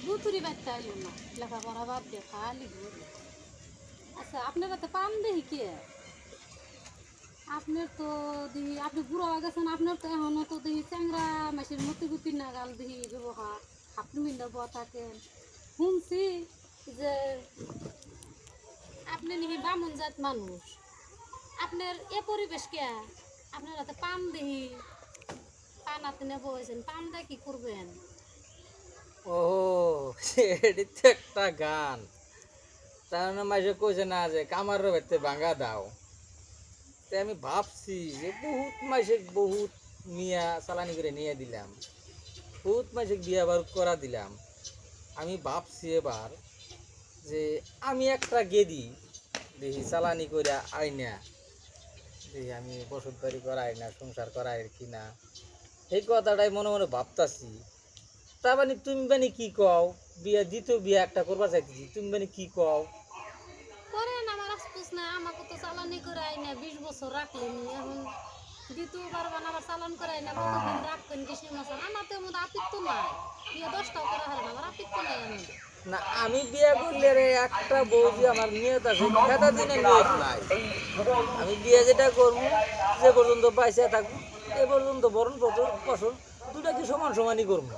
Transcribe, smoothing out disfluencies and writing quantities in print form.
গুতুরি বাচ্চা আইলো না লেখাপড়া বাদ দিয়ে খালি ঘুরে। আচ্ছা আপনারা তো পান দেখি কে আপনার তো দেখি আপনি বুড়ো হয়ে গেছেন, আপনার তো এখনও তো দেখি চ্যাংরা মাসের মতি গুতি নাগাল দেখি ব্যবহার, আপনি মিন্দা বয়া থাকেন। শুনছি যে আপনি নাকি বামুন জাত মানুষ, আপনার এ পরিবেশ কে? আপনারা তো পান দেখি পান আপনি নেবো হয়েছেন, পান দিয়ে কি করবেন? ও এটি তো একটা গান। তার মানে মাঝে কইছে না যে কামার বাড়িতে ভাঙা দাও। তাই আমি ভাবছি যে বহুত মাসে বহুত নিয়া চালানি করে নিয়ে দিলাম, বহুত মাসে বিয়া বার করা দিলাম। আমি ভাবছি এবার যে আমি একটা গেদি দেখি চালানি করে আইনা দেখি আমি বসত বাড়ি করাই না, সংসার করাই কিনা, এই কথাটাই মনে মনে ভাবতাছি। তা মানে তুমি মানে কি কও? বিয়া দ্বিতীয় বিয়া একটা করবার চাইতেছি, তুমি মানে কি কও? করেন আমার আশপুস না, আমাকে তো চালানি করে আইনা 20 বছর রাখলেনি, এখন দ্বিতীয়বার আবার চালান করে আইনা কতদিন রাখবেন কৃষি মশান? আমার তো এমন আপিত্ত নাই, বিয়ে 10টাও করা হয় না, আমার আপিত্ত নাই আমি। না আমি বিয়া করলে রে একটা বউ যে আমার নিয়ত আছে খেতা দিনে নিয়ত নাই। আমি বিয়ে যেটা করবো, যে পর্যন্ত পয়সা থাকবো এ পর্যন্ত বরণ পোষণ দুটা কি সমান সমানই করবো।